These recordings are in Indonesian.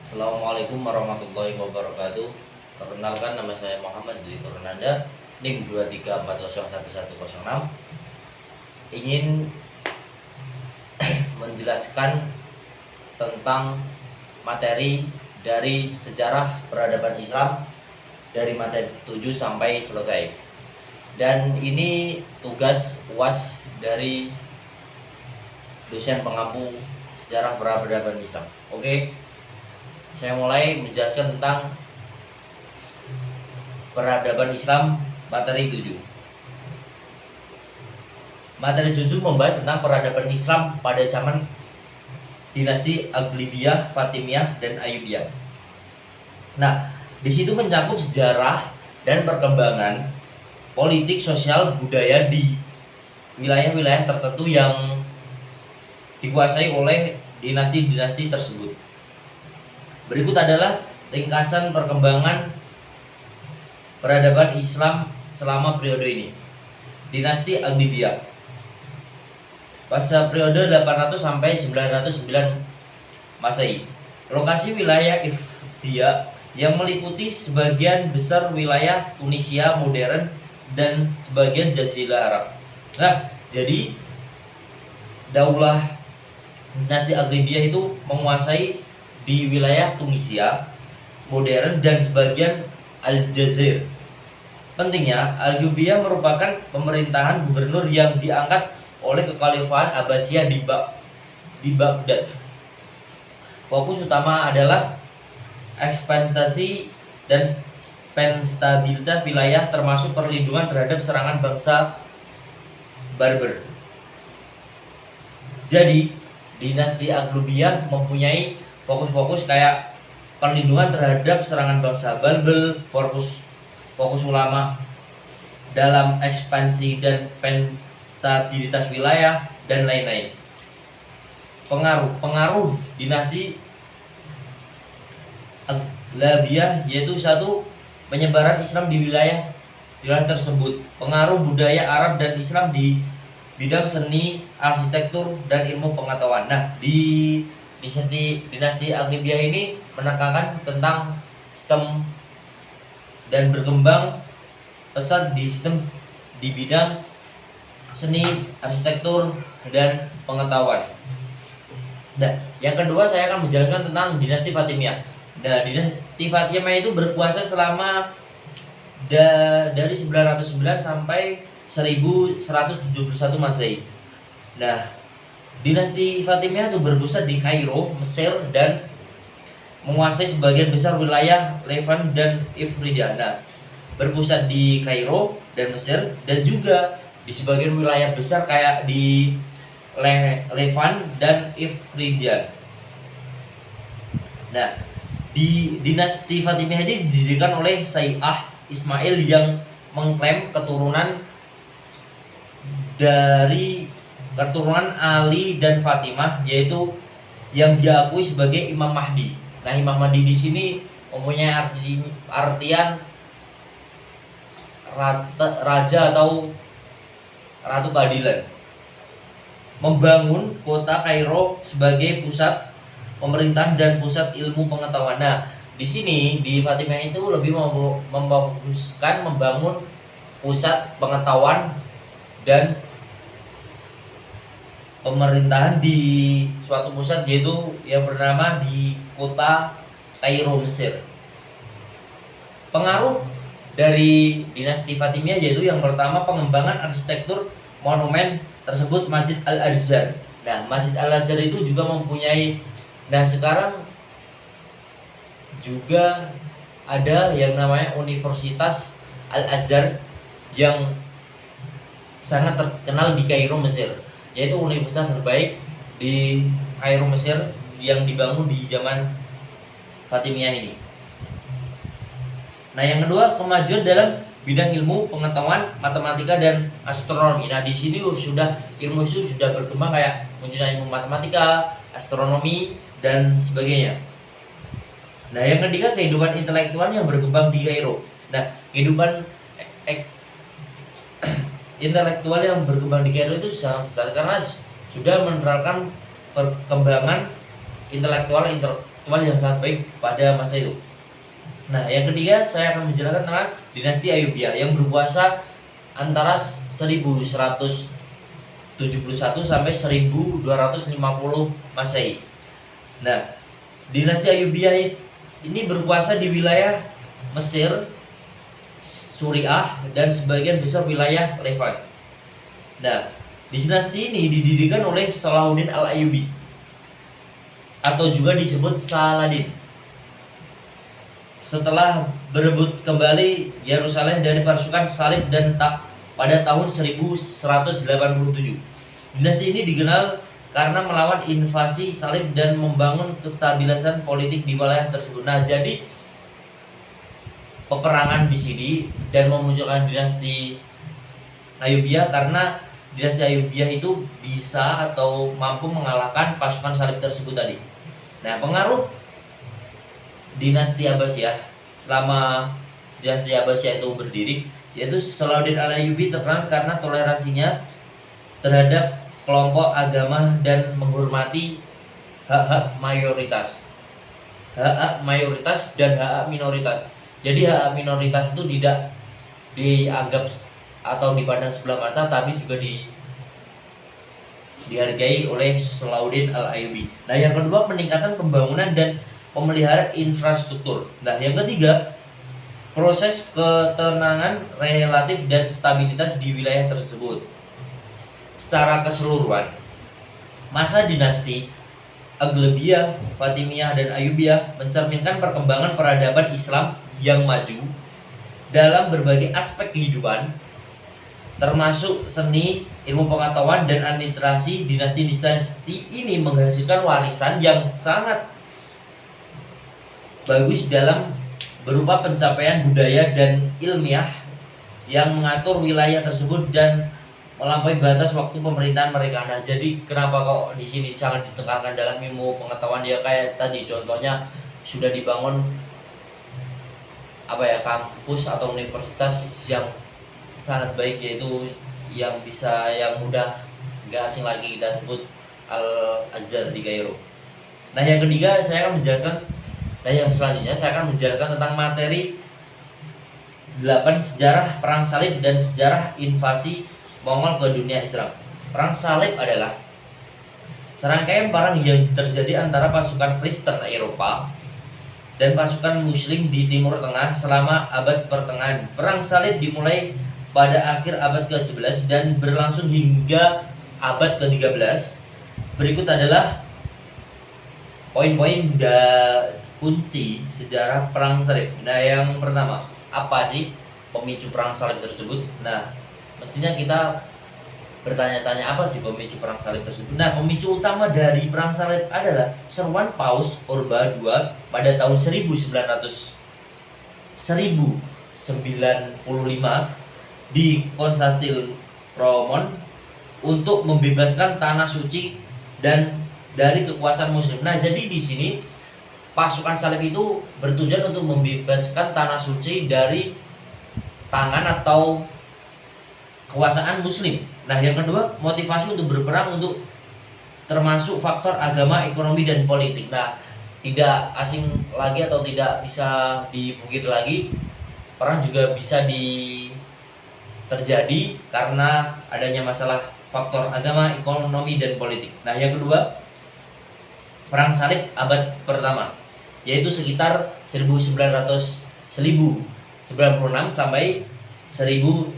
Assalamualaikum warahmatullahi wabarakatuh. Perkenalkan, nama saya Muhammad Dwi Purnanda, NIM 23401106. Ingin menjelaskan tentang materi dari sejarah peradaban Islam dari materi 7 sampai selesai. Dan ini tugas UAS dari dosen pengampu sejarah peradaban Islam. Oke. Saya mulai menjelaskan tentang peradaban Islam materi 7. Materi 7 membahas tentang peradaban Islam pada zaman dinasti Aghlibiyah, Fatimiyah, dan Ayyubiyah. Nah, di situ mencakup sejarah dan perkembangan politik, sosial, budaya di wilayah-wilayah tertentu yang dikuasai oleh dinasti-dinasti tersebut. Berikut adalah ringkasan perkembangan peradaban Islam selama periode ini. Dinasti Aghlibiyah. Pada periode 800 sampai 909 Masehi. Lokasi wilayah Ifdia yang meliputi sebagian besar wilayah Tunisia modern dan sebagian Jazirah Arab. Nah, jadi daulah dinasti Aghlibiyah itu menguasai di wilayah Tunisia modern dan sebagian Aljazair. Pentingnya, Aghlibiyah merupakan pemerintahan gubernur yang diangkat oleh Kekhalifahan Abbasiyah di Baghdad. Fokus utama adalah ekspansi dan stabilitas wilayah, termasuk perlindungan terhadap serangan bangsa Berber. Jadi, dinasti Aghlibiyah mempunyai fokus-fokus kayak perlindungan terhadap serangan bangsa Balbel, fokus ulama dalam ekspansi dan stabilitas wilayah, dan lain-lain. Pengaruh dinasti Aghlibiyah yaitu satu, penyebaran Islam di wilayah tersebut, pengaruh budaya Arab dan Islam di bidang seni, arsitektur, dan ilmu pengetahuan. Nah, di dinasti Aghlibiyah ini menekankan tentang sistem dan berkembang pesat di sistem di bidang seni, arsitektur, dan pengetahuan. Nah, yang kedua saya akan menjelaskan tentang dinasti Fatimiyah. Nah, dinasti Fatimiyah itu berkuasa selama dari 909 sampai 1171 Masehi. Nah, dinasti Fatimiyah itu berpusat di Kairo, Mesir, dan menguasai sebagian besar wilayah Levant dan Ifriqiya. Nah, berpusat di Kairo dan Mesir, dan juga di sebagian wilayah besar kayak di Levant dan Ifriqiya. Nah, di dinasti Fatimiyah ini didirikan oleh Sayyid Ismail yang mengklaim keturunan Ali dan Fatimah, yaitu yang diakui sebagai Imam Mahdi. Nah, Imam Mahdi di sini mempunyai artian raja atau ratu keadilan. Membangun kota Kairo sebagai pusat pemerintahan dan pusat ilmu pengetahuan. Nah, di sini di Fatimiyah itu lebih memfokuskan membangun pusat pengetahuan dan pemerintahan di suatu pusat, yaitu yang bernama di kota Kairo, Mesir. Pengaruh dari dinasti Fatimiyah yaitu yang pertama, pengembangan arsitektur monumen tersebut, Masjid Al-Azhar. Nah, Masjid Al-Azhar itu juga mempunyai, nah sekarang juga ada yang namanya Universitas Al-Azhar yang sangat terkenal di Kairo, Mesir, yaitu universitas terbaik di Kairo, Mesir yang dibangun di zaman Fatimiyah ini. Nah, yang kedua, kemajuan dalam bidang ilmu pengetahuan, matematika, dan astronomi. Nah, di sini ilmu itu sudah berkembang, kayak munculnya ilmu matematika, astronomi, dan sebagainya. Nah, yang ketiga, kehidupan intelektual yang berkembang di Kairo. Nah, kehidupan intelektual yang berkembang di Kairo itu sangat besar karena sudah menerapkan perkembangan intelektual intelektual yang sangat baik pada masa itu. Nah, yang ketiga saya akan menjelaskan tentang dinasti Ayyubiyah yang berkuasa antara 1171 sampai 1250 Masehi. Nah, dinasti Ayyubiyah ini berkuasa di wilayah Mesir, Suriah, dan sebagian besar wilayah Levant. Nah, dinasti ini didirikan oleh Salahuddin Al-Ayyubi atau juga disebut Saladin setelah berebut kembali Yerusalem dari pasukan salib dan pada tahun 1187. Dinasti ini dikenal karena melawan invasi salib dan membangun kestabilan politik di wilayah tersebut. Nah, jadi peperangan di sini dan memunculkan dinasti Ayyubiyah karena dinasti Ayyubiyah itu bisa atau mampu mengalahkan pasukan salib tersebut tadi. Nah, pengaruh dinasti Abbasiyah selama dinasti Abbasiyah itu berdiri, yaitu Salahuddin Al-Ayyubi terkenal karena toleransinya terhadap kelompok agama dan menghormati hak-hak mayoritas. Hak-hak mayoritas dan hak-hak minoritas. Jadi hak-hak minoritas itu tidak dianggap atau dipandang sebelah mata, tapi juga dihargai oleh Salahuddin Al-Ayyubi. Nah, yang kedua peningkatan pembangunan dan pemeliharaan infrastruktur. Nah, yang ketiga proses ketenangan relatif dan stabilitas di wilayah tersebut. Secara keseluruhan, masa dinasti Aghlabiyah, Fatimiyah, dan Ayyubiyah mencerminkan perkembangan peradaban Islam yang maju dalam berbagai aspek kehidupan, termasuk seni, ilmu pengetahuan, dan administrasi. Dinasti-dinasti ini menghasilkan warisan yang sangat bagus dalam berupa pencapaian budaya dan ilmiah yang mengatur wilayah tersebut dan melampaui batas waktu pemerintahan mereka. Nah, jadi kenapa kok di sini sangat ditekankan dalam ilmu pengetahuan, ya kayak tadi contohnya sudah dibangun kampus atau universitas yang sangat baik, yaitu yang mudah nggak asing lagi kita sebut Al-Azhar di Kairo. Nah, yang ketiga yang selanjutnya saya akan menjelaskan tentang materi 8 sejarah perang salib dan sejarah invasi Mongol ke dunia Islam. Perang salib adalah serangkaian perang yang terjadi antara pasukan Kristen Eropa dan pasukan Muslim di Timur Tengah selama abad pertengahan. Perang salib dimulai pada akhir abad ke-11 dan berlangsung hingga abad ke-13. Berikut adalah poin-poin kunci sejarah perang salib. Nah, yang pertama, apa sih pemicu perang salib tersebut? Nah, mestinya kita bertanya-tanya apa sih pemicu perang salib tersebut. Nah, pemicu utama dari perang salib adalah seruan Paus Urban II pada tahun 1095 di Konstantinopel untuk membebaskan tanah suci dan dari kekuasaan Muslim. Nah, jadi di sini pasukan salib itu bertujuan untuk membebaskan tanah suci dari tangan atau kekuasaan Muslim. Nah, yang kedua, motivasi untuk berperang untuk termasuk faktor agama, ekonomi, dan politik. Nah, tidak asing lagi atau tidak bisa dipungkiri lagi, perang juga bisa terjadi karena adanya masalah faktor agama, ekonomi, dan politik. Nah, yang kedua, perang salib abad pertama, yaitu sekitar 1096 sampai 1099.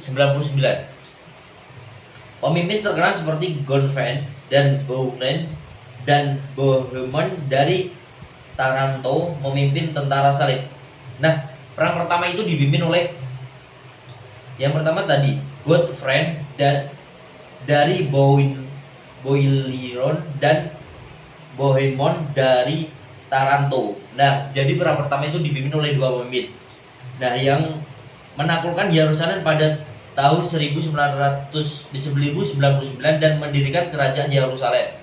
Pemimpin terkenal seperti Gonfalon dan Bohemond dari Taranto memimpin tentara salib. Nah, perang pertama itu dipimpin oleh yang pertama tadi Godfrey dan dari Boileron dan Bohemond dari Taranto. Nah, jadi perang pertama itu dipimpin oleh dua pemimpin. Nah, yang menaklukkan Yerusalem pada tahun 1099 dan mendirikan kerajaan Yerusalem.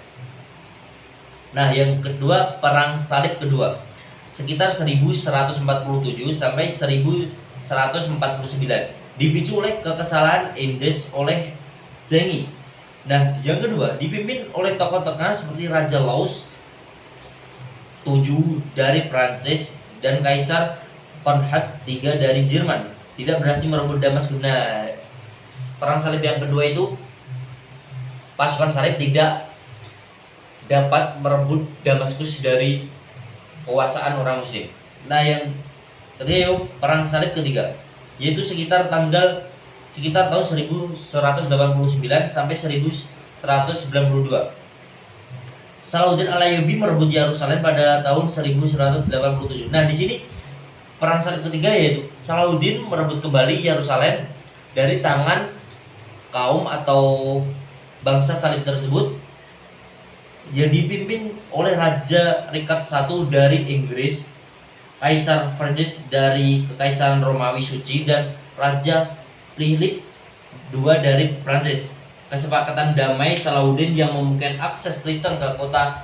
Nah, yang kedua, perang salib kedua sekitar 1147 sampai 1149 dipicu oleh kekesalan Inggris oleh Zengi. Nah, yang kedua dipimpin oleh tokoh terkenal seperti Raja Laos 7 dari Prancis dan Kaisar Konrad III dari Jerman tidak berhasil merebut Damaskus. Nah, perang salib yang kedua itu pasukan salib tidak dapat merebut Damaskus dari kekuasaan orang Muslim. Nah, yang ketiga perang salib ketiga, yaitu sekitar tahun 1189 sampai 1192. Salahuddin Al-Ayyubi merebut Yerusalem pada tahun 1187. Nah, di sini perang salib ketiga yaitu Salahuddin merebut kembali Yerusalem dari tangan kaum atau bangsa salib tersebut yang dipimpin oleh Raja Richard I dari Inggris, Kaisar Frederick dari Kekaisaran Romawi Suci, dan Raja Philip II dari Prancis. Kesepakatan damai Salahuddin yang memungkinkan akses Kristen ke kota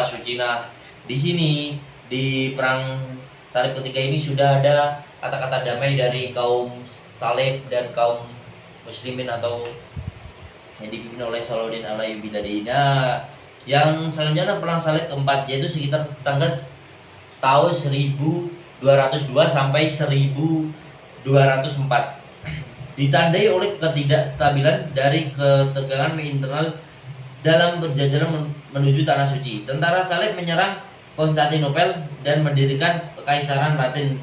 suci. Nah, di sini di perang salib ketiga ini sudah ada kata-kata damai dari kaum salib dan kaum muslimin atau yang dipimpin oleh Salahuddin Al-Ayyubi tadi. Nah, yang selanjutnya perang salib keempat, yaitu sekitar tahun 1202 sampai 1204. Ditandai oleh ketidakstabilan dari ketegangan internal dalam berjajaran menuju tanah suci. Tentara salib menyerang Konstantinopel dan mendirikan Kekaisaran Latin.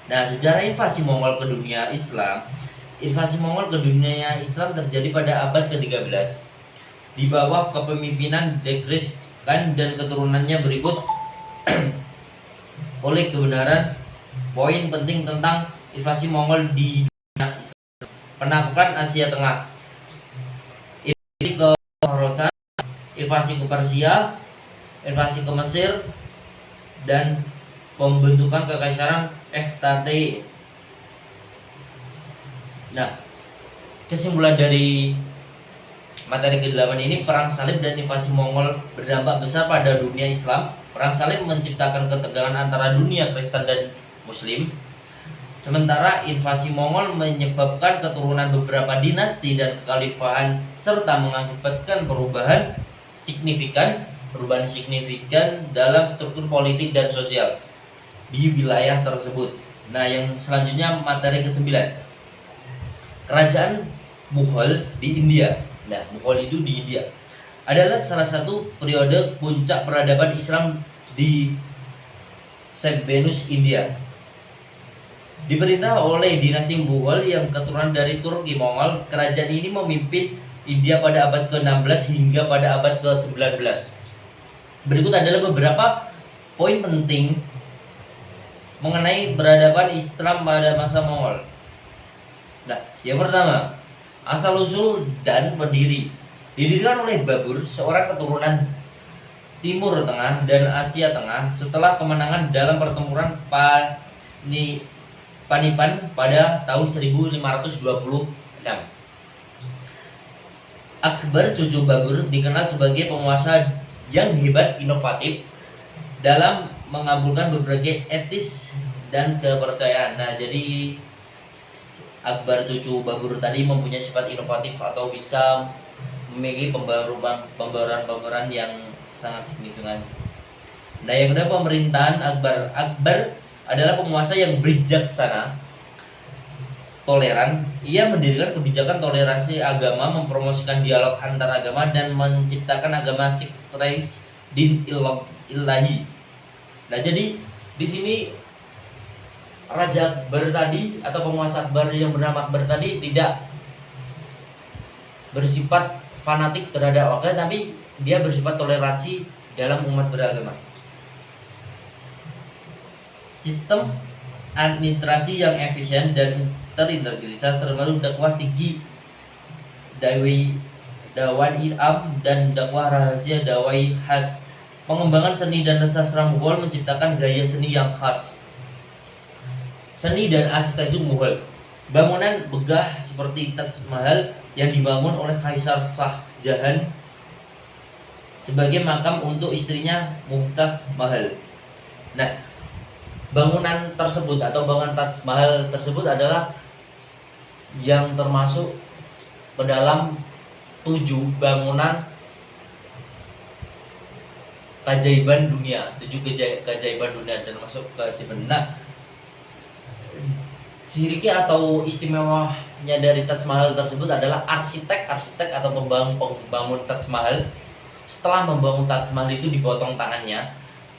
Nah, sejarah invasi Mongol ke dunia Islam. Invasi Mongol ke dunia Islam terjadi pada abad ke-13 di bawah kepemimpinan Genghis Khan dan keturunannya. Berikut oleh kebenaran poin penting tentang invasi Mongol di penaklukan Asia Tengah, invasi ke Khorasan, invasi ke Persia, invasi ke Mesir, dan pembentukan Kekaisaran Ekhtate. Nah, kesimpulan dari materi ke-8 ini, perang salib dan invasi Mongol berdampak besar pada dunia Islam. Perang salib menciptakan ketegangan antara dunia Kristen dan Muslim. Sementara invasi Mongol menyebabkan keturunan beberapa dinasti dan kekhalifahan serta mengakibatkan perubahan signifikan dalam struktur politik dan sosial di wilayah tersebut. Nah, yang selanjutnya materi ke-9. Kerajaan Mughal di India. Nah, Mughal itu di India adalah salah satu periode puncak peradaban Islam di Sebenus, India. Diperintah oleh dinasti Mughal yang keturunan dari Turki Mongol, kerajaan ini memimpin India pada abad ke-16 hingga pada abad ke-19. Berikut adalah beberapa poin penting mengenai peradaban Islam pada masa Mongol. Nah, yang pertama, asal-usul dan pendiri. Didirikan oleh Babur, seorang keturunan Timur Tengah dan Asia Tengah setelah kemenangan dalam pertempuran Panipan pada tahun 1526. Akbar cucu Babur dikenal sebagai penguasa yang hebat, inovatif dalam mengabulkan berbagai etis dan kepercayaan. Nah, jadi Akbar cucu Babur tadi mempunyai sifat inovatif atau bisa memiliki pembaruan yang sangat signifikan. Nah, yang kedua, pemerintahan Akbar. Akbar adalah penguasa yang bijaksana, toleran. Ia mendirikan kebijakan toleransi agama, mempromosikan dialog antar agama, dan menciptakan agama sinkretis din ilahi. Nah, jadi di sini Raja Akbar tadi atau penguasa Akbar yang bernama Akbar tadi tidak bersifat fanatik terhadap agama, tapi dia bersifat toleransi dalam umat beragama. Sistem administrasi yang efisien dan terintegrasi, termasuk dakwah tinggi, dakwah ilham, dan dakwah rahasia, dakwah khas. Pengembangan seni dan sastra Mughal menciptakan gaya seni yang khas. Seni dan arsitektur Mughal. Bangunan megah seperti Taj Mahal yang dibangun oleh Kaisar Shah Jahan sebagai makam untuk istrinya Mumtaz Mahal. Nah, bangunan tersebut atau bangunan Taj Mahal tersebut adalah yang termasuk ke dalam 7 bangunan keajaiban dunia, 7 keajaiban dunia dan masuk keajaiban. Nah, ciri atau istimewanya dari Taj Mahal tersebut adalah arsitek atau pembangun Taj Mahal setelah membangun Taj Mahal itu dipotong tangannya.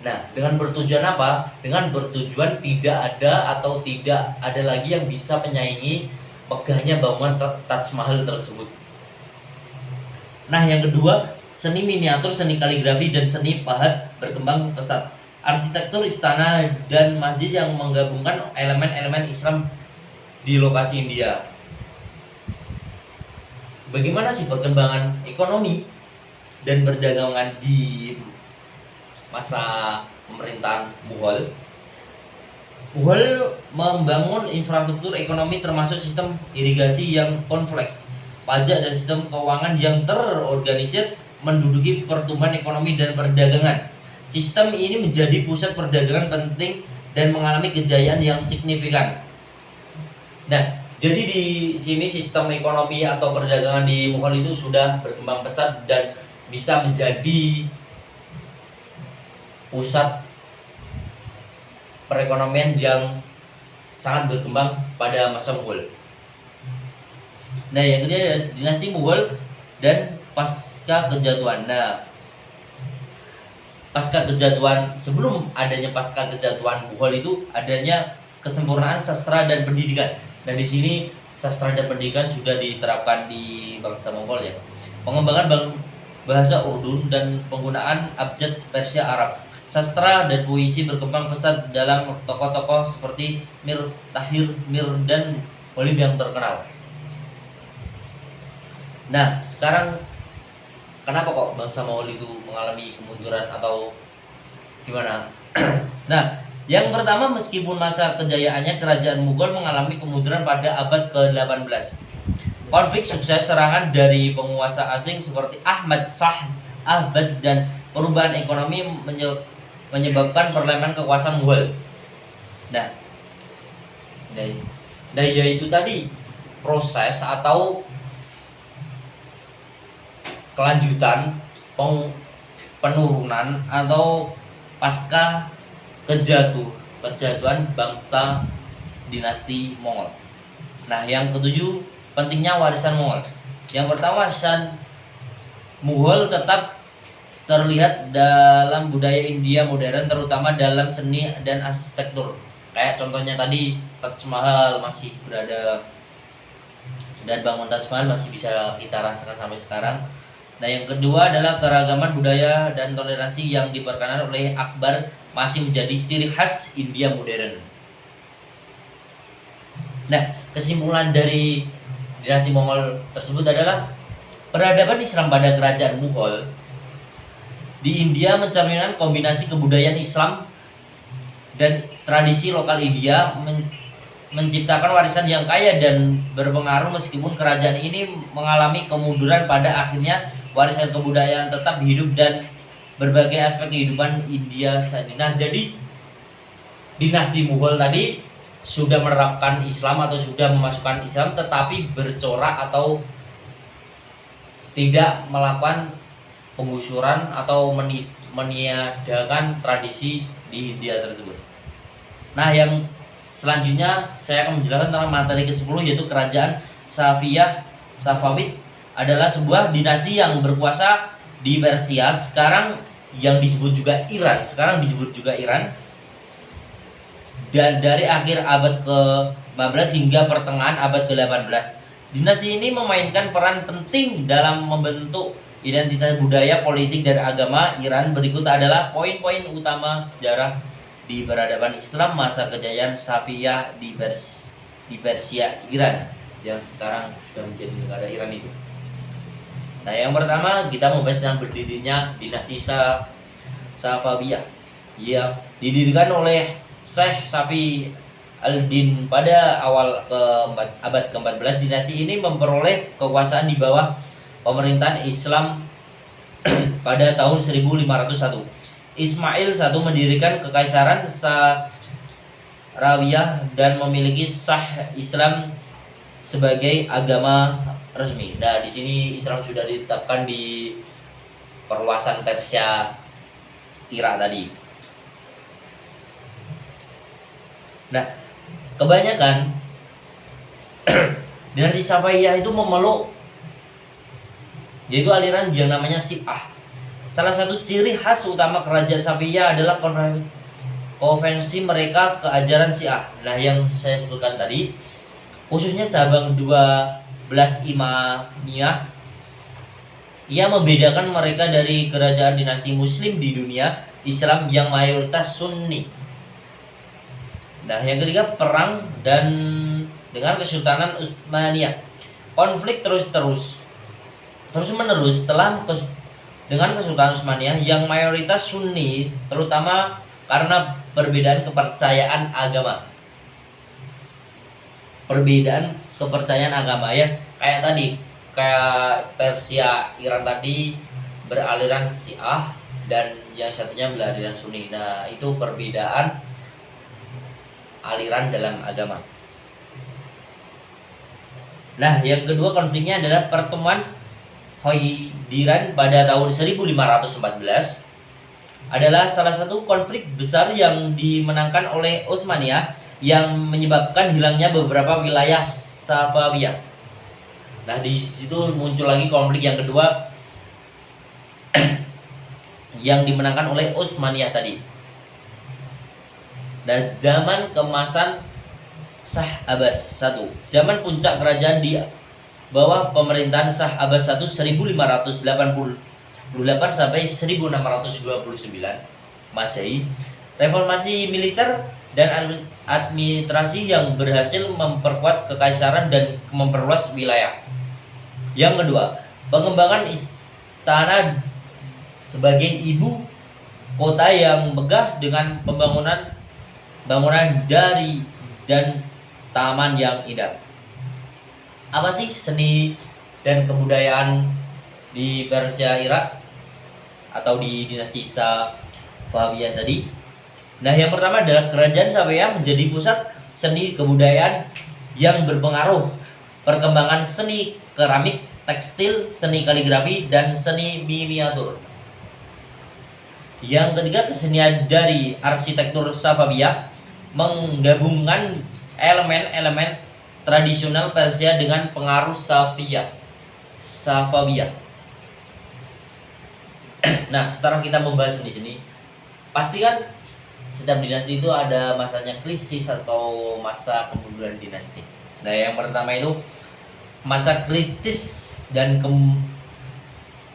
Nah, dengan bertujuan apa? Dengan bertujuan tidak ada atau tidak ada lagi yang bisa menyaingi megahnya bangunan Taj Mahal tersebut. Nah, yang kedua, seni miniatur, seni kaligrafi, dan seni pahat berkembang pesat. Arsitektur istana dan masjid yang menggabungkan elemen-elemen Islam di lokasi India. Bagaimana sih perkembangan ekonomi dan perdagangan di masa pemerintahan Mughal? Mughal membangun infrastruktur ekonomi termasuk sistem irigasi yang kompleks, pajak dan sistem keuangan yang terorganisir menduduki pertumbuhan ekonomi dan perdagangan. Sistem ini menjadi pusat perdagangan penting dan mengalami kejayaan yang signifikan. Nah, jadi di sini sistem ekonomi atau perdagangan di Mughal itu sudah berkembang pesat dan bisa menjadi pusat perekonomian yang sangat berkembang pada masa Mughal. Nah, yang ketiga adalah dinasti Mughal dan pasca kejatuhan. Nah, pasca kejatuhan, sebelum adanya pasca kejatuhan Mughal itu adanya kesempurnaan sastra dan pendidikan. Dan di sini sastra dan pendidikan sudah diterapkan di bangsa Mongol ya. Pengembangan bahasa Urdu dan penggunaan abjad Persia Arab. Sastra dan puisi berkembang pesat dalam tokoh-tokoh seperti Mir Tahir Mir dan Halim yang terkenal. Nah, sekarang kenapa kok bangsa Mongol itu mengalami kemunduran atau gimana? Nah, yang pertama, meskipun masa kejayaannya kerajaan Mughal mengalami kemunduran pada abad ke-18. Konflik sukses serangan dari penguasa asing seperti Ahmad Shah Abad dan perubahan ekonomi menyebabkan perlemahan kekuasaan Mughal. Nah, yaitu tadi proses atau kelanjutan penurunan atau pasca kejatuhan bangsa dinasti Mongol. Nah, yang ketujuh, pentingnya warisan Mongol. Yang pertama, warisan Mughal tetap terlihat dalam budaya India modern, terutama dalam seni dan arsitektur. Kayak contohnya tadi, Taj Mahal masih berada dan bangun Taj Mahal masih bisa kita rasakan sampai sekarang. Nah, yang kedua adalah keragaman budaya dan toleransi yang diperkenalkan oleh Akbar masih menjadi ciri khas India modern. Nah, kesimpulan dari dinasti Mongol tersebut adalah peradaban Islam pada kerajaan Mughal di India mencerminkan kombinasi kebudayaan Islam dan tradisi lokal India, menciptakan warisan yang kaya dan berpengaruh. Meskipun kerajaan ini mengalami kemunduran, pada akhirnya warisan kebudayaan tetap hidup dan berbagai aspek kehidupan India saat ini. Nah, jadi dinasti Mughal tadi sudah menerapkan Islam atau sudah memasukkan Islam, tetapi bercorak atau tidak melakukan penggusuran atau meniadakan tradisi di India tersebut. Nah, yang selanjutnya saya akan menjelaskan tentang materi ke-10, yaitu kerajaan Safavid adalah sebuah dinasti yang berkuasa di Persia, sekarang yang disebut juga Iran. Dan dari akhir abad ke-15 hingga pertengahan abad ke-18. Dinasti ini memainkan peran penting dalam membentuk identitas budaya, politik, dan agama Iran. Berikut adalah poin-poin utama sejarah di peradaban Islam masa kejayaan Safaviyah di Persia, Iran, yang sekarang sudah menjadi negara Iran itu. Nah, yang pertama kita membahas tentang berdirinya dinasti Safaviyah yang didirikan oleh Syekh Safi al-Din pada awal abad ke-14. Dinasti ini memperoleh kekuasaan di bawah pemerintahan Islam pada tahun 1501. Ismail I mendirikan kekaisaran Sarawiyah dan memiliki Syah Islam sebagai agama resmi. Nah, di sini Islam sudah ditetapkan di perluasan Persia Irak tadi. Nah, kebanyakan dinasti Safawiyah itu memeluk yaitu aliran yang namanya Syiah. Salah satu ciri khas utama kerajaan Safawiyah adalah konvensi mereka ke ajaran Syiah. Nah, yang saya sebutkan tadi, khususnya cabang 12 Imamiyah, ia membedakan mereka dari kerajaan dinasti Muslim di dunia Islam yang mayoritas Sunni. Nah, yang ketiga, perang dan dengan Kesultanan Utsmaniyah. Konflik terus-menerus dengan Kesultanan Utsmaniyah yang mayoritas Sunni, terutama karena perbedaan kepercayaan agama. Perbedaan kepercayaan agama ya, kayak Persia, Iran tadi beraliran Syiah dan yang satunya beraliran Sunni. Nah, itu perbedaan aliran dalam agama. Nah, yang kedua konfliknya adalah pertemuan Khaidiran pada tahun 1514 adalah salah satu konflik besar yang dimenangkan oleh Utsmaniyah yang menyebabkan hilangnya beberapa wilayah Safawiyah. Nah, di situ muncul lagi konflik yang kedua yang dimenangkan oleh Utsmaniyah tadi. Dan zaman keemasan Shah Abbas I, zaman puncak kerajaan di bawah pemerintahan Shah Abbas I 1588 sampai 1629 Masehi, reformasi militer dan administrasi yang berhasil memperkuat kekaisaran dan memperluas wilayah. Yang kedua, pengembangan istana sebagai ibu kota yang megah dengan bangunan dari dan taman yang indah. Apa sih seni dan kebudayaan di Persia Irak atau di dinasti Safawiyah tadi? Nah, yang pertama adalah kerajaan Safawiyah menjadi pusat seni kebudayaan yang berpengaruh perkembangan seni keramik, tekstil, seni kaligrafi, dan seni miniatur. Yang ketiga, kesenian dari arsitektur Safawiyah menggabungkan elemen-elemen tradisional Persia dengan pengaruh Safawiyah. Nah, setelah kita membahas di sini, pasti kan setiap dinasti itu ada masanya krisis atau masa kemunduran dinasti. Nah, yang pertama itu masa kritis dan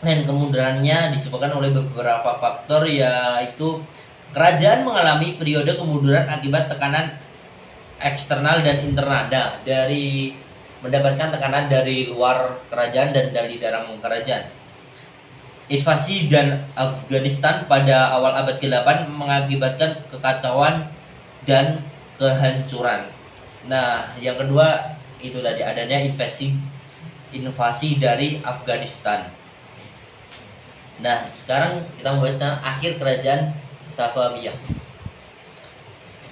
kemundurannya disebabkan oleh beberapa faktor, yaitu kerajaan mengalami periode kemunduran akibat tekanan eksternal dan internal. Nah, dari mendapatkan tekanan dari luar kerajaan dan dari dalam kerajaan. Invasi dan Afghanistan pada awal abad ke-8 mengakibatkan kekacauan dan kehancuran. Nah, yang kedua itu tadi adanya invasi dari Afghanistan. Nah, sekarang kita membahas tentang akhir kerajaan Safawiyah.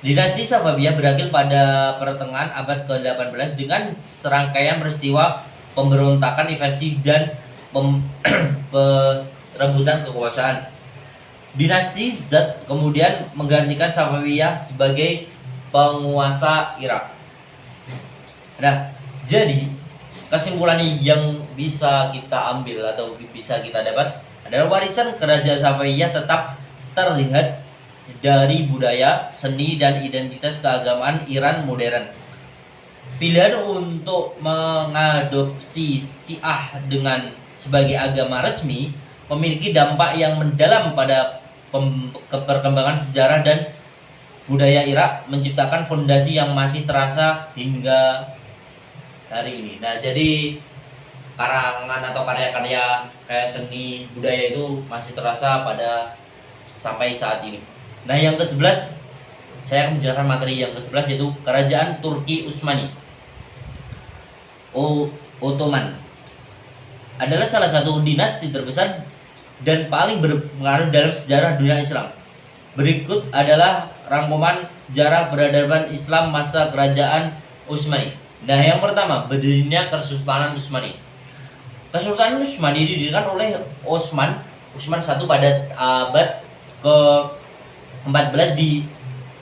Dinasti Safawiyah berakhir pada pertengahan abad ke-18 dengan serangkaian peristiwa pemberontakan, invasi, dan perebutan kekuasaan. Dinasti Zat kemudian menggantikan Safawiyah sebagai penguasa Irak. Nah, jadi kesimpulan yang bisa kita ambil atau bisa kita dapat adalah warisan kerajaan Safawiyah tetap terlihat dari budaya, seni, dan identitas keagamaan Iran modern. Pilihan untuk mengadopsi Syiah sebagai agama resmi memiliki dampak yang mendalam pada perkembangan sejarah dan budaya Irak, menciptakan fondasi yang masih terasa hingga hari ini. Nah, jadi karangan atau karya-karya kayak seni budaya itu masih terasa pada sampai saat ini. Nah, yang ke-11 saya akan menjelaskan materi yang ke-11, yaitu Kerajaan Turki Utsmani. Ottoman adalah salah satu dinasti terbesar dan paling berpengaruh dalam sejarah dunia Islam. Berikut adalah rangkuman sejarah peradaban Islam masa Kerajaan Utsmani. Nah, yang pertama, berdirinya Kesultanan Utsmani. Kesultanan Utsmani didirikan oleh Utsman I pada abad ke-14 di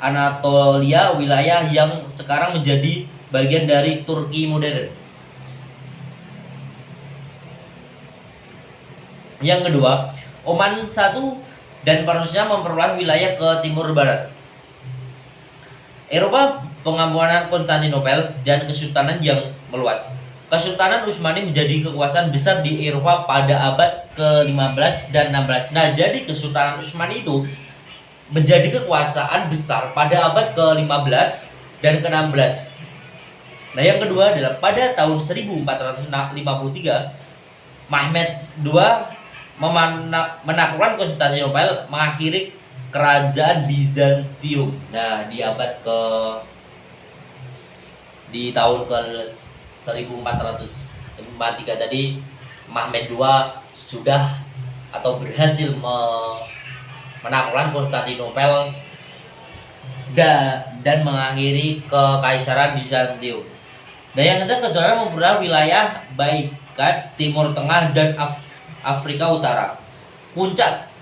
Anatolia, wilayah yang sekarang menjadi bagian dari Turki modern. Yang kedua, Oman I dan penerusnya memperluas wilayah ke timur barat Eropa, pengampunan Konstantinopel, dan kesultanan yang meluas. Kesultanan Utsmani menjadi kekuasaan besar di Eropa pada abad ke-15 dan 16. Nah, jadi Kesultanan Utsmani itu menjadi kekuasaan besar pada abad ke-15 dan ke-16. Nah, yang kedua adalah pada tahun 1453, Mehmed II menaklukkan Konstantinopel, mengakhiri kerajaan Bizantium. Nah, di tahun ke 1453 tadi, Mehmed II sudah atau berhasil menaklukkan Konstantinopel dan mengakhiri kekaisaran Bizantium. Dan yang ketiga, Kesultanan memperluas wilayah Balkan, Timur Tengah, dan Afrika Utara. Puncak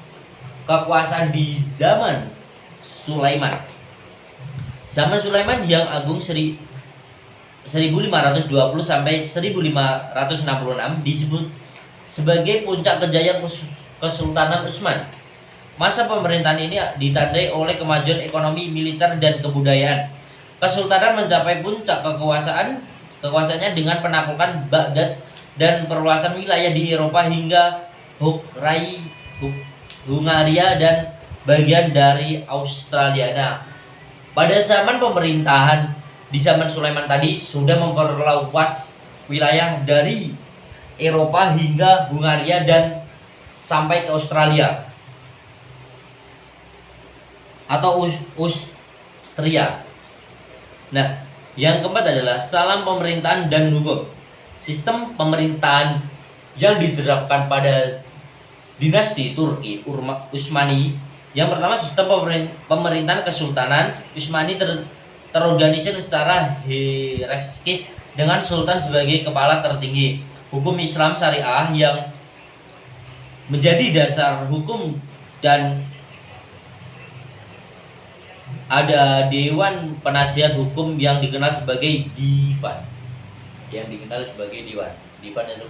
kekuasaan di zaman Sulaiman. Zaman Sulaiman yang agung 1520 sampai 1566 disebut sebagai puncak kejayaan Kesultanan Utsman. Masa pemerintahan ini ditandai oleh kemajuan ekonomi, militer, dan kebudayaan. Kesultanan mencapai puncak kekuasaannya dengan penaklukan Baghdad dan perluasan wilayah di Eropa hingga Hungaria dan bagian dari Australia. Nah, pada zaman pemerintahan di zaman Sulaiman tadi sudah memperluas wilayah dari Eropa hingga Hungaria dan sampai ke Australia atau Austria. Nah, yang keempat adalah salam pemerintahan dan hukum. Sistem pemerintahan yang diterapkan pada dinasti Turki Utsmani. Yang pertama, sistem pemerintahan Kesultanan Utsmani terorganisir secara hierarkis dengan sultan sebagai kepala tertinggi. Hukum Islam syariah yang menjadi dasar hukum, dan ada dewan penasihat hukum yang dikenal sebagai divan. Divan itu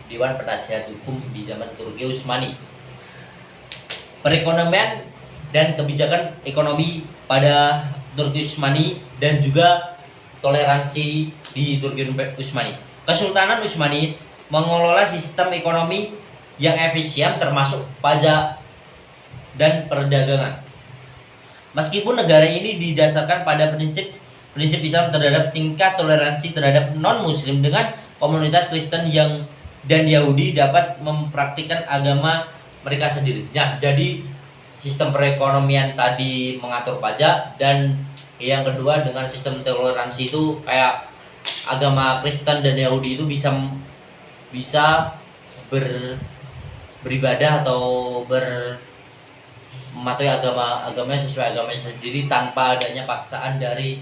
dewan penasihat hukum di zaman Turki Utsmani. Perekonomian dan kebijakan ekonomi pada Turki Utsmani dan juga toleransi di Turki Utsmani. Kesultanan Utsmani mengelola sistem ekonomi yang efisien termasuk pajak dan perdagangan. Meskipun negara ini didasarkan pada prinsip Islam terhadap tingkat toleransi terhadap non-muslim dengan komunitas Kristen dan Yahudi dapat mempraktikkan agama mereka sendiri. Nah, jadi sistem perekonomian tadi mengatur pajak, dan yang kedua dengan sistem toleransi itu kayak agama Kristen dan Yahudi itu bisa beribadah atau mematuhi agamanya sesuai agamanya sendiri tanpa adanya paksaan dari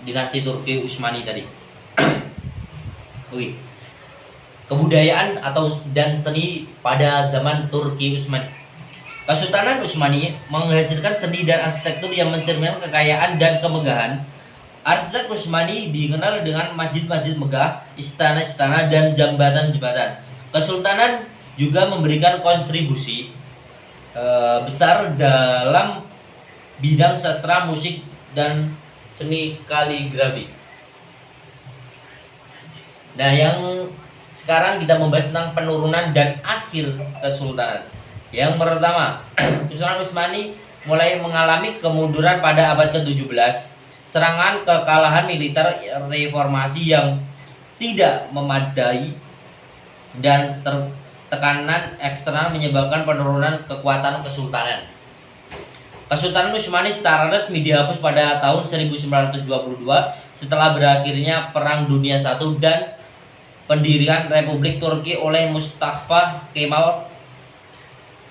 dinasti Turki Utsmani tadi. Kebudayaan dan seni pada zaman Turki Utsmani. Kesultanan Utsmani menghasilkan seni dan arsitektur yang mencerminkan kekayaan dan kemegahan. Arsitek Utsmani dikenal dengan masjid-masjid megah, istana-istana, dan jembatan-jembatan. Kesultanan juga memberikan kontribusi besar dalam bidang sastra, musik, dan seni kaligrafi. Nah, yang sekarang kita membahas tentang penurunan dan akhir kesultanan. Yang pertama, Kesultanan Utsmani mulai mengalami kemunduran pada abad ke-17. Serangan, kekalahan militer, reformasi yang tidak memadai, dan tekanan eksternal menyebabkan penurunan kekuatan kesultanan. Kesultanan Utsmani secara resmi dihapus pada tahun 1922 setelah berakhirnya Perang Dunia I dan pendirian Republik Turki oleh Mustafa Kemal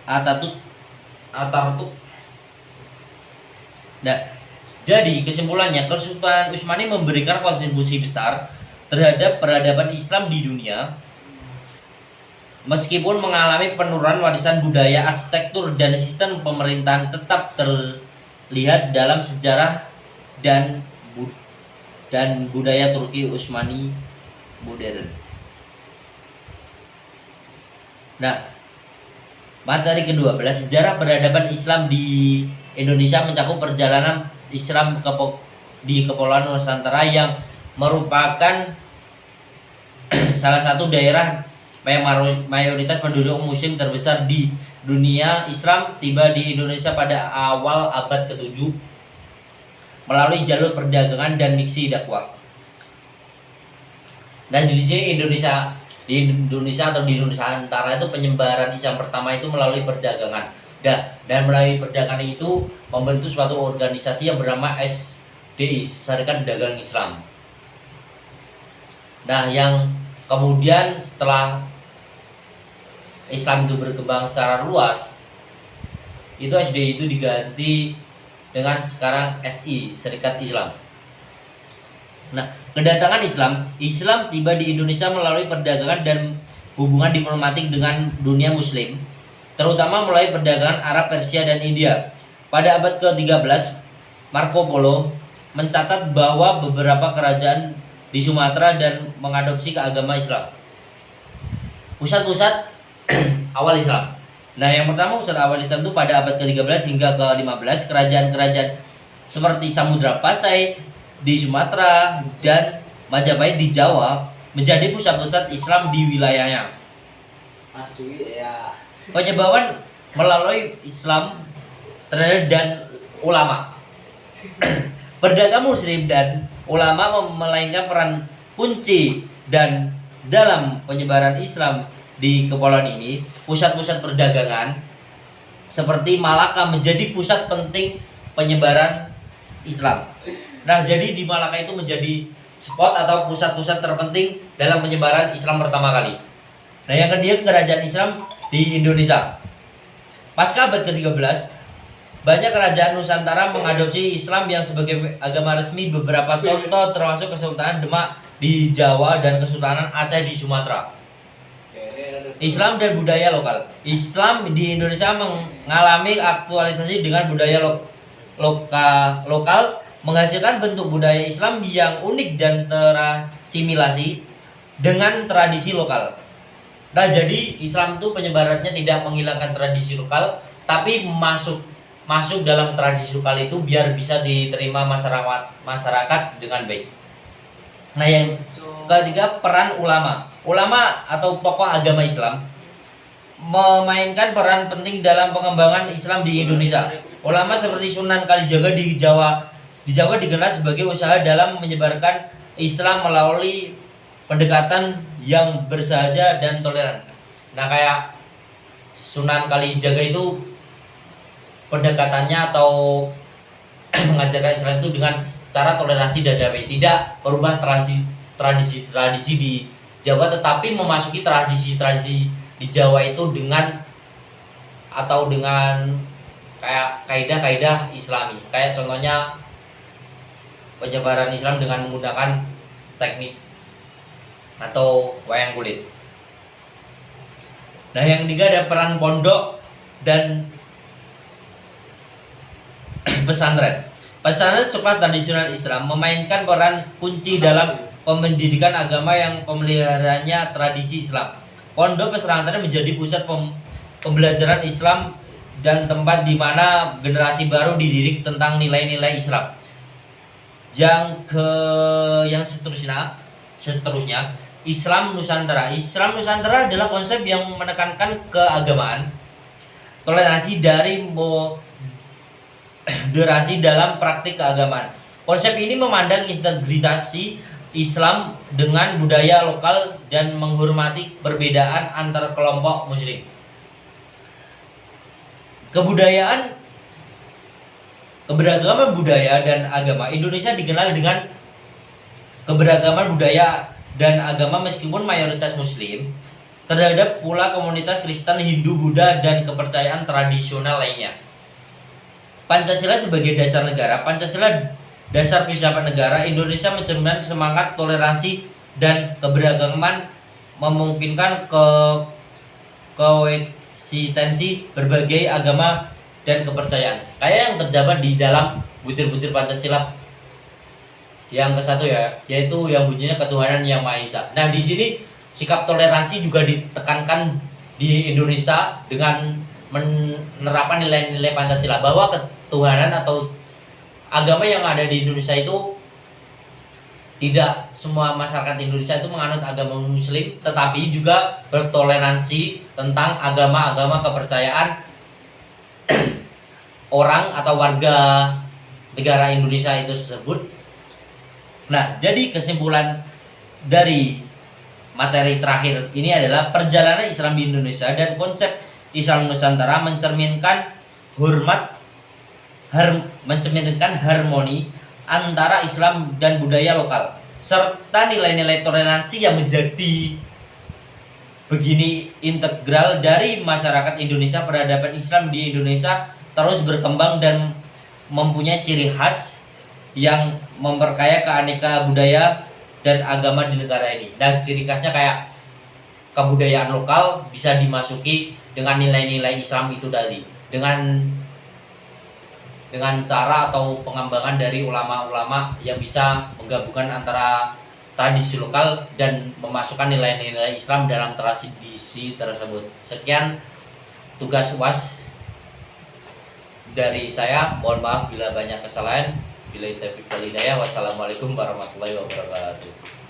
Atatürk. Nah, jadi kesimpulannya, Kesultanan Utsmani memberikan kontribusi besar terhadap peradaban Islam di dunia. Meskipun mengalami penurunan, warisan budaya, arsitektur, dan sistem pemerintahan tetap terlihat dalam sejarah dan budaya Turki Utsmani modern. Nah, materi kedua adalah sejarah peradaban Islam di Indonesia, mencakup perjalanan Islam di Kepulauan Nusantara yang merupakan salah satu daerah yang mayoritas penduduk muslim terbesar di dunia. Islam tiba di Indonesia pada awal abad ke-7 melalui jalur perdagangan dan misi dakwah. Dan di sini Indonesia atau di Nusantara itu penyebaran Islam pertama itu melalui perdagangan. Dan melalui perdagangan itu membentuk suatu organisasi yang bernama SDI, Serikat Dagang Islam. Nah, yang kemudian setelah Islam itu berkembang secara luas, itu SDI itu diganti dengan sekarang SI, Serikat Islam. Nah, kedatangan Islam tiba di Indonesia melalui perdagangan dan hubungan diplomatik dengan dunia muslim, terutama melalui perdagangan Arab, Persia, dan India. Pada abad ke-13, Marco Polo mencatat bahwa beberapa kerajaan di Sumatera dan mengadopsi keagama Islam. Pusat-pusat awal Islam. Nah, yang pertama pusat awal Islam itu pada abad ke-13 hingga ke-15, kerajaan-kerajaan seperti Samudra Pasai di Sumatera dan Majapahit di Jawa menjadi pusat-pusat Islam di wilayahnya. Mas Dwi ya. Penyebaran melalui Islam dan ulama. Pedagang muslim dan ulama memainkan peran kunci dan dalam penyebaran Islam di kepulauan ini. Pusat-pusat perdagangan seperti Malaka menjadi pusat penting penyebaran Islam. Nah, jadi di Malaka itu menjadi spot atau pusat-pusat terpenting dalam penyebaran Islam pertama kali. Nah, yang kedua, kerajaan Islam di Indonesia. Pasca abad ke-13, banyak kerajaan Nusantara mengadopsi Islam yang sebagai agama resmi. Beberapa contoh termasuk Kesultanan Demak di Jawa dan Kesultanan Aceh di Sumatera. Islam dan budaya lokal. Islam di Indonesia mengalami aktualisasi dengan budaya lokal, menghasilkan bentuk budaya Islam yang unik dan terasimilasi dengan tradisi lokal. Nah, jadi Islam itu penyebarannya tidak menghilangkan tradisi lokal, tapi masuk dalam tradisi lokal itu biar bisa diterima masyarakat dengan baik. Nah, yang ketiga, peran ulama. Ulama atau tokoh agama Islam memainkan peran penting dalam pengembangan Islam di Indonesia. Ulama seperti Sunan Kalijaga di Jawa dikenal sebagai usaha dalam menyebarkan Islam melalui pendekatan yang bersahaja dan toleran. Nah, kayak Sunan Kalijaga itu pendekatannya atau mengajarkan Islam itu dengan cara toleransi dan damai, tidak merubah tradisi di Jawa, tetapi memasuki tradisi di Jawa itu dengan kayak kaidah-kaidah Islami. Kayak contohnya penyebaran Islam dengan menggunakan teknik atau wayang kulit. Nah, yang ketiga ada peran pondok dan pesantren. Pesantren sekolah tradisional Islam memainkan peran kunci dalam pendidikan agama yang pemeliharanya tradisi Islam. Pondok pesantren menjadi pusat pembelajaran Islam dan tempat di mana generasi baru dididik tentang nilai-nilai Islam. Yang seterusnya Islam Nusantara. Islam Nusantara adalah konsep yang menekankan keagamaan, toleransi dari moderasi dalam praktik keagamaan. Konsep ini memandang integritas Islam dengan budaya lokal dan menghormati perbedaan antar kelompok muslim. Keberagaman budaya dan agama. Indonesia dikenal dengan keberagaman budaya dan agama meskipun mayoritas muslim. Terhadap pula komunitas Kristen, Hindu, Buddha, dan kepercayaan tradisional lainnya. Pancasila sebagai dasar negara. Pancasila dasar filsafat negara. Indonesia mencerminkan semangat toleransi dan keberagaman, memungkinkan koeksistensi berbagai agama dan kepercayaan. Kayak yang terdapat di dalam butir-butir Pancasila yang ke satu ya, yaitu yang bunyinya ketuhanan yang Maha Esa. Nah, di sini sikap toleransi juga ditekankan di Indonesia dengan menerapkan nilai-nilai Pancasila, bahwa ketuhanan atau agama yang ada di Indonesia itu tidak semua masyarakat Indonesia itu menganut agama Muslim, tetapi juga bertoleransi tentang agama-agama kepercayaan orang atau warga negara Indonesia itu tersebut. Nah, jadi kesimpulan dari materi terakhir ini adalah perjalanan Islam di Indonesia dan konsep Islam Nusantara mencerminkan mencerminkan harmoni antara Islam dan budaya lokal, serta nilai-nilai toleransi yang menjadi begini integral dari masyarakat Indonesia. Peradaban Islam di Indonesia terus berkembang dan mempunyai ciri khas yang memperkaya keanekaragaman budaya dan agama di negara ini. Dan ciri khasnya kayak kebudayaan lokal bisa dimasuki dengan nilai-nilai Islam itu tadi, dengan cara atau pengembangan dari ulama-ulama yang bisa menggabungkan antara tradisi lokal dan memasukkan nilai-nilai Islam dalam tradisi tersebut. Sekian tugas UAS dari saya. Mohon maaf bila banyak kesalahan. Bila taufiq wal hidayah. Wassalamualaikum warahmatullahi wabarakatuh.